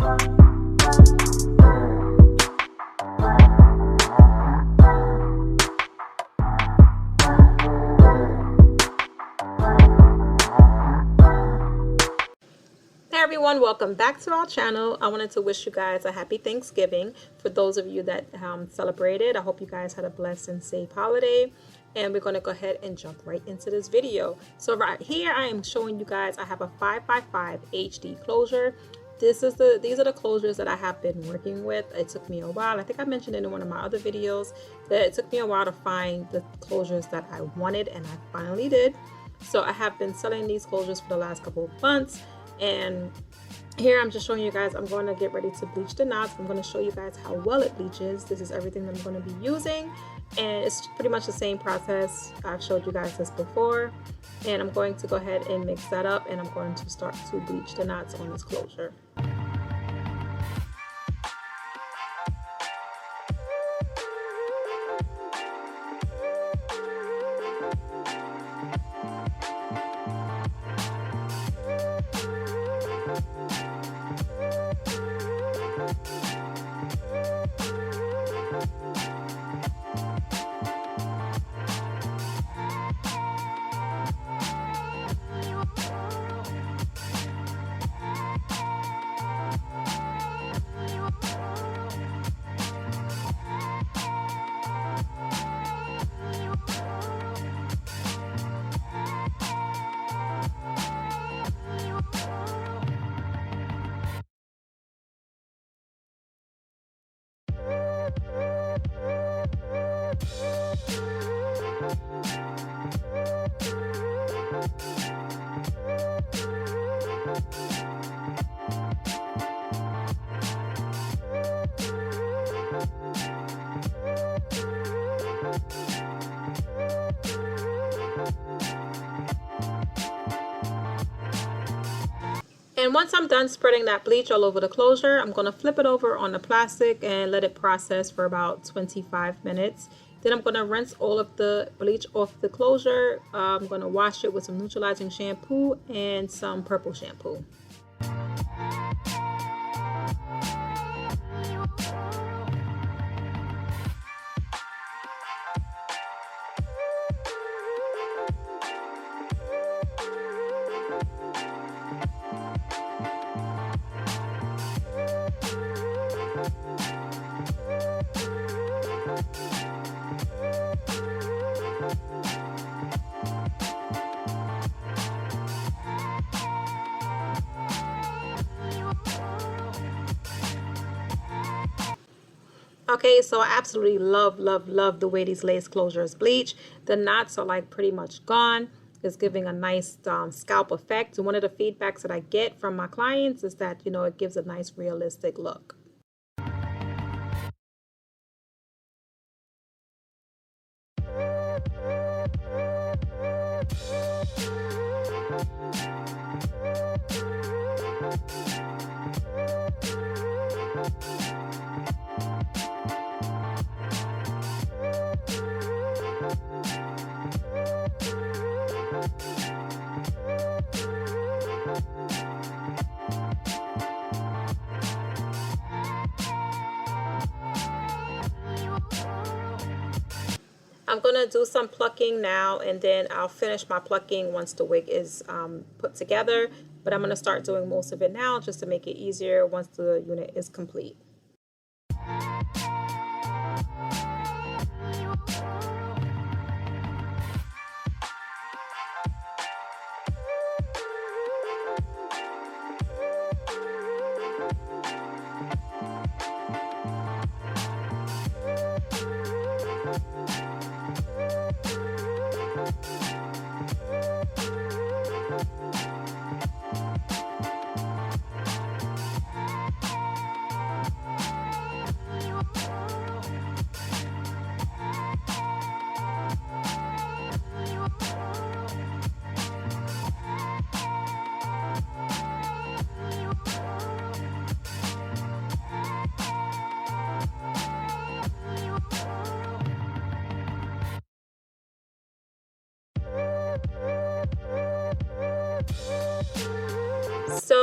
Hey everyone, welcome back to our channel. I wanted to wish you guys a happy Thanksgiving. For those of you that celebrated, I hope you guys had a blessed and safe holiday. And we're going to go ahead and jump right into this video. So right here I am showing you guys I have a 5x5 HD closure. These are the closures that I have been working with. It took me a while. I think I mentioned in one of my other videos that it took me a while to find the closures that I wanted, and I finally did. So I have been selling these closures for the last couple of months. And here I'm just showing you guys, I'm going to get ready to bleach the knots. I'm going to show you guys how well it bleaches. This is everything that I'm going to be using, and it's pretty much the same process. I've showed you guys this before, and I'm going to go ahead and mix that up, and I'm going to start to bleach the knots on this closure. And once I'm done spreading that bleach all over the closure, I'm going to flip it over on the plastic and let it process for about 25 minutes. Then I'm going to rinse all of the bleach off the closure. I'm going to wash it with some neutralizing shampoo and some purple shampoo. Okay, so I absolutely love the way these lace closures bleach. The knots are like pretty much gone. It's giving a nice scalp effect. And one of the feedbacks that I get from my clients is that, you know, it gives a nice realistic look. I'm going to do some plucking now, and then I'll finish my plucking once the wig is put together. But I'm going to start doing most of it now just to make it easier once the unit is complete.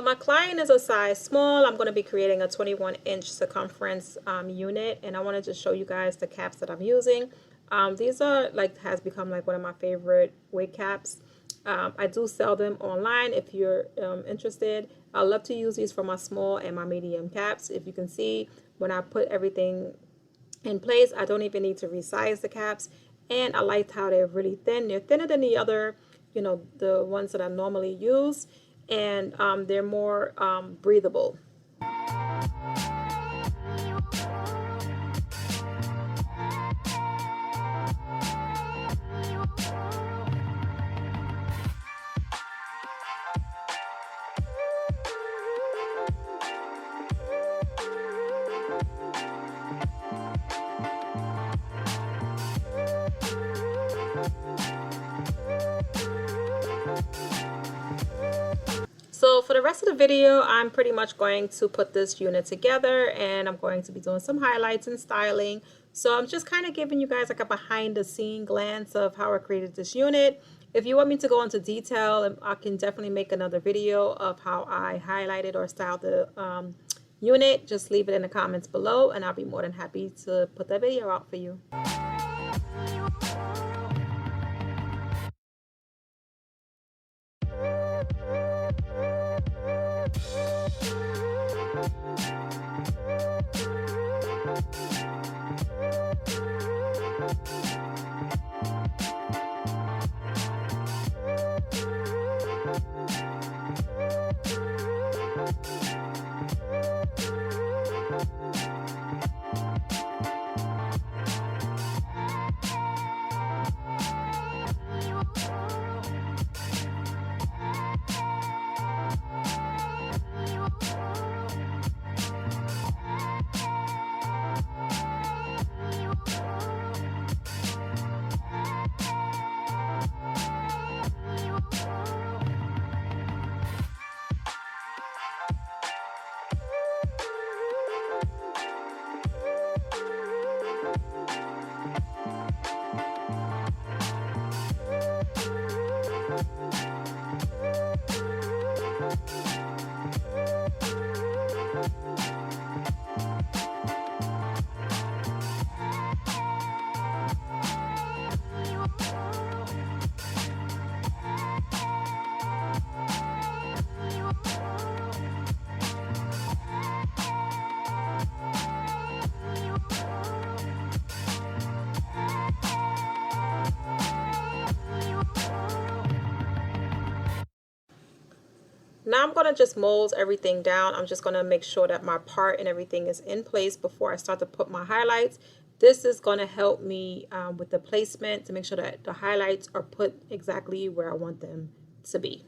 So my client is a size small. I'm going to be creating a 21-inch circumference unit, and I wanted to show you guys the caps that I'm using. These are has become like one of my favorite wig caps. I do sell them online if you're interested. I love to use these for my small and my medium caps. If you can see, when I put everything in place, I don't even need to resize the caps, and I liked how they're really thin. They're thinner than the other, the ones that I normally use, and they're more breathable. So for the rest of the video, I'm pretty much going to put this unit together, and I'm going to be doing some highlights and styling. So I'm just kind of giving you guys like a behind the scene glance of how I created this unit. If you want me to go into detail, I can definitely make another video of how I highlighted or styled the unit. Just leave it in the comments below, and I'll be more than happy to put that video out for you. Now I'm going to just mold everything down. I'm just going to make sure that my part and everything is in place before I start to put my highlights. This is going to help me with the placement to make sure that the highlights are put exactly where I want them to be.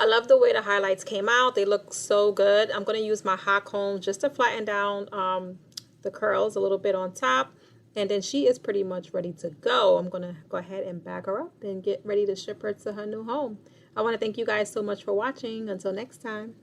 I love the way the highlights came out. They look so good. I'm going to use my hot comb just to flatten down the curls a little bit on top. And then she is pretty much ready to go. I'm going to go ahead and bag her up and get ready to ship her to her new home. I want to thank you guys so much for watching. Until next time.